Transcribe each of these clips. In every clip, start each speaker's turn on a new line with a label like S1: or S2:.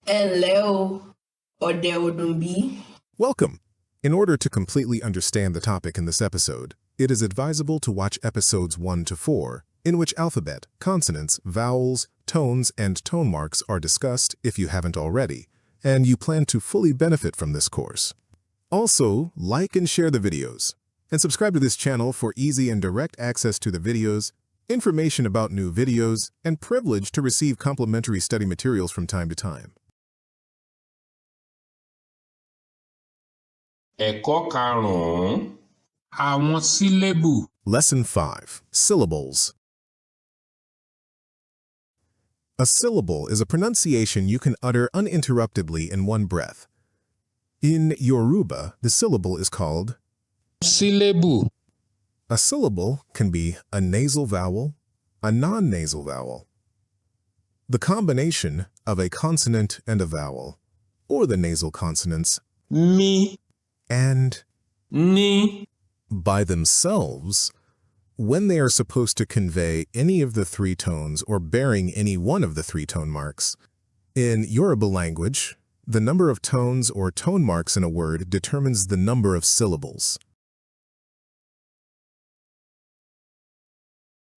S1: Hello, Odeodumbi.
S2: Welcome! In order to completely understand the topic in this episode, it is advisable to watch episodes 1 to 4, in which alphabet, consonants, vowels, tones, and tone marks are discussed if you haven't already, and you plan to fully benefit from this course. Also, like and share the videos, and subscribe to this channel for easy and direct access to the videos, information about new videos, and privilege to receive complimentary study materials from time to time.
S3: Ẹ̀kọ́ karùn-ún. Àwọn syllable.
S2: Lesson 5. Syllables. A syllable is a pronunciation you can utter uninterruptedly in one breath. In Yoruba, the syllable is called
S3: Syllable.
S2: a syllable can be a nasal vowel, a non-nasal vowel, the combination of a consonant and a vowel, or the nasal consonants
S3: Mi.
S2: and
S3: Ni.
S2: by themselves when they are supposed to convey any of the three tones or bearing any one of the three tone marks. In Yoruba language, the number of tones or tone marks in a word determines the number of syllables.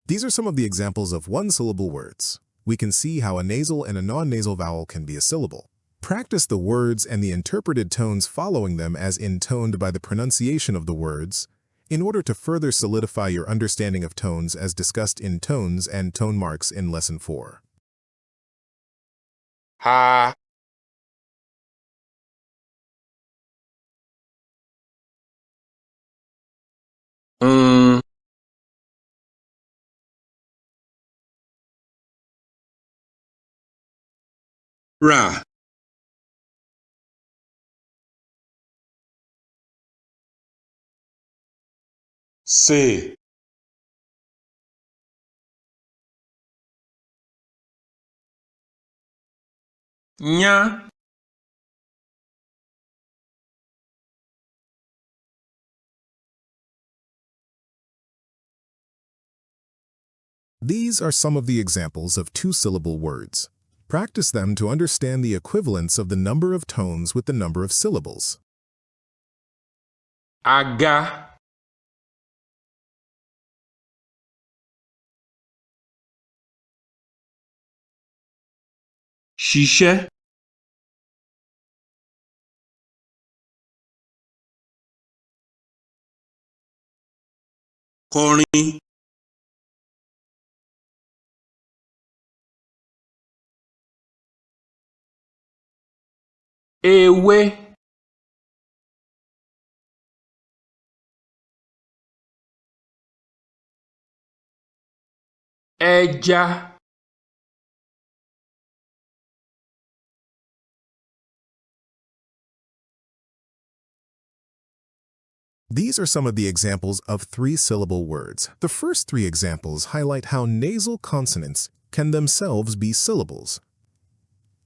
S2: These are some of the examples of one-syllable words. We can see how a nasal and a non-nasal vowel can be a syllable. Practice the words and the interpreted tones following them as intoned by the pronunciation of the words in order to further solidify your understanding of tones as discussed in tones and tone marks in Lesson 4.
S3: Ha. Ra. Se. Nya.
S2: These are some of the examples of two-syllable words. Practice them to understand the equivalence of the number of tones with the number of syllables.
S3: Aga. Ṣiṣẹ́. Kọrin. Ewé. Ẹja.
S2: These are some of the examples of three-syllable words. The first three examples highlight how nasal consonants can themselves be syllables.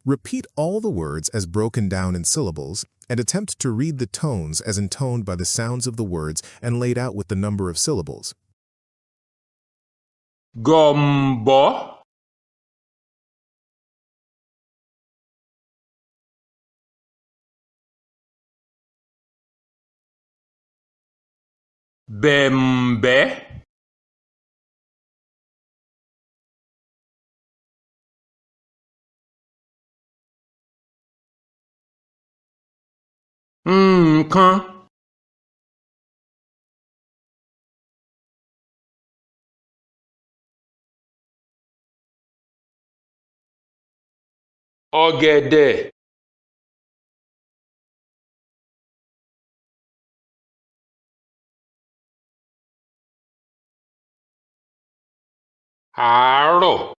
S2: Repeat all the words as broken down in syllables and attempt to read the tones as intoned by the sounds of the words and laid out with the number of syllables.
S3: Gọ̀m̀bọ́. Bẹ̀m̀bẹ́. Nǹkan. Ọ̀gẹ̀dẹ̀. Àárọ̀.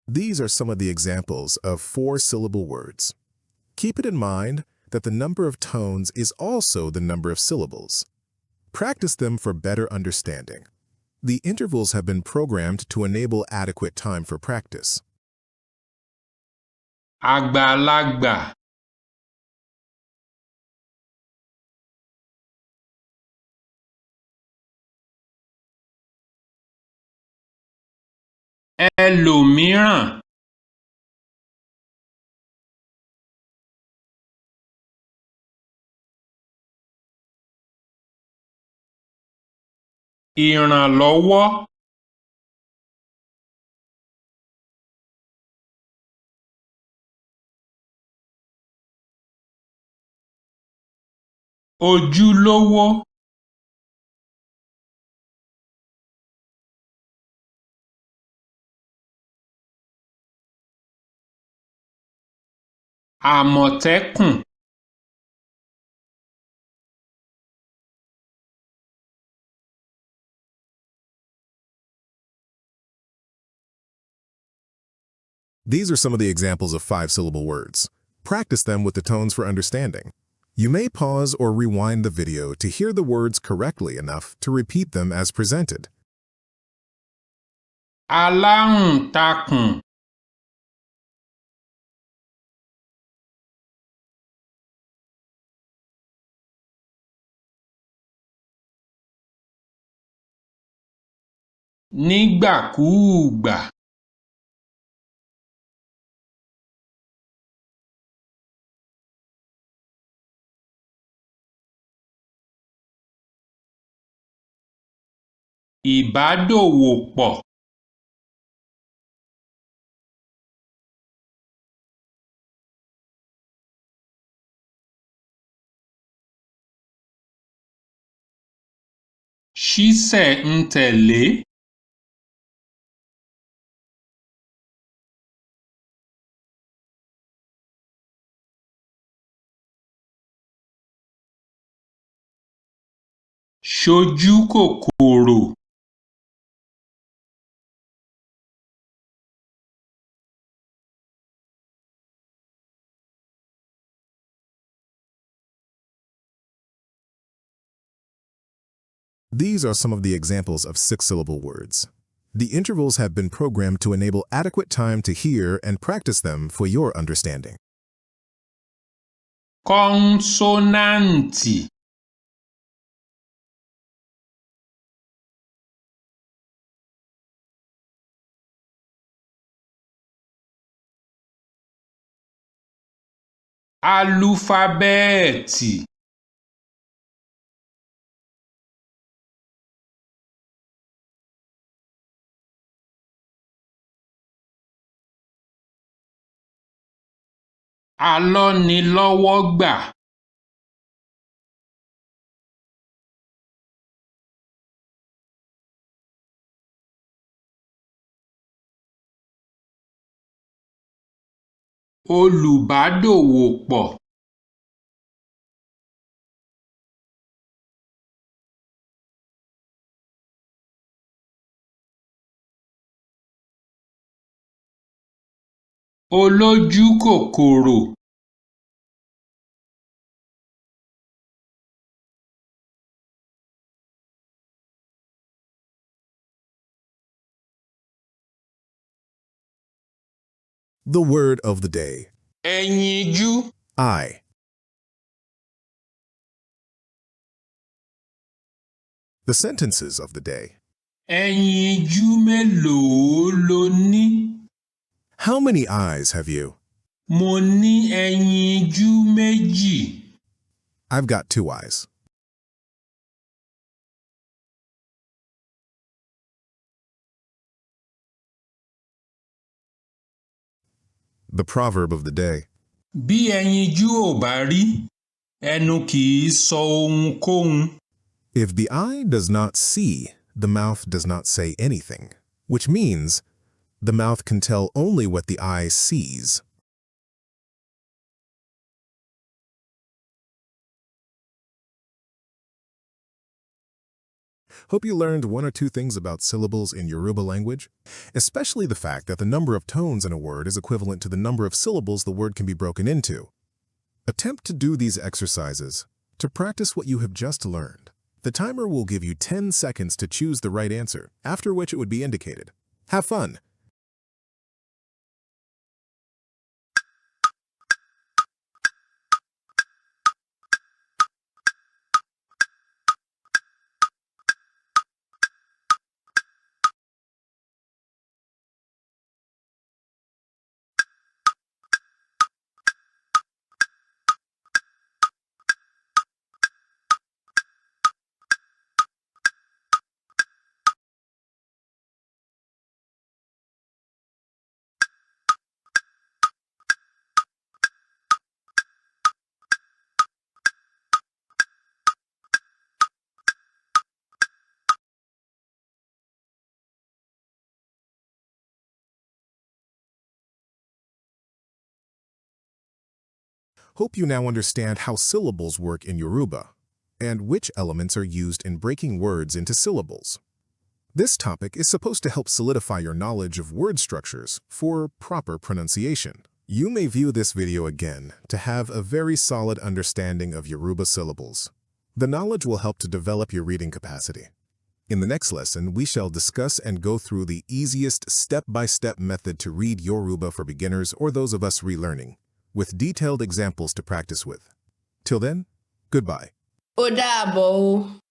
S2: These are some of the examples of four-syllable words. Keep it in mind that the number of tones is also the number of syllables. Practice them for better understanding. The intervals have been programmed to enable adequate time for practice.
S3: Àgbàlagbà. ẹlòmíràn, ìrànlọ́wọ́, ojúlówó, àmọ̀tẹ́kùn,
S2: These are some of the examples of five-syllable words. Practice them with the tones for understanding. You may pause or rewind the video to hear the words correctly enough to repeat them as presented.
S3: aláǹtakùn, nígbàkúùgbà, ìbádòwòpọ̀, ṣísẹ̀-n-tẹ̀lé, ṣojúkòkòrò,
S2: These are some of the examples of six-syllable words. The intervals have been programmed to enable adequate time to hear and practice them for your understanding.
S3: kọ́nsọ́náǹtì, álúfábẹ́ẹ̀tì, alọ́nilọ́wọ́gbà, olùbádòwòpọ̀, olójúkòkòrò,
S2: The word of the day.
S3: ẹyinjú,
S2: Eye. The sentences of the day.
S3: ẹyinjú mélòó lo ní?
S2: How many eyes have you?
S3: Mo ní ẹyinjú méjì.
S2: I've got two eyes. The proverb of the day.
S3: Bí ẹyinjú ò bá rí, ẹnu kì í sọ ohunkóhun.
S2: If the eye does not see, the mouth does not say anything, which means the mouth can tell only what the eye sees. Hope you learned one or two things about syllables in Yoruba language, especially the fact that the number of tones in a word is equivalent to the number of syllables the word can be broken into. Attempt to do these exercises to practice what you have just learned. The timer will give you 10 seconds to choose the right answer, after which it would be indicated. Have fun! Hope you now understand how syllables work in Yoruba and which elements are used in breaking words into syllables. This topic is supposed to help solidify your knowledge of word structures for proper pronunciation. You may view this video again to have a very solid understanding of Yoruba syllables. The knowledge will help to develop your reading capacity. In the next lesson, we shall discuss and go through the easiest step-by-step method to read Yoruba for beginners or those of us relearning, with detailed examples to practice with. Till then, goodbye.
S1: Ó dàbọ̀ o.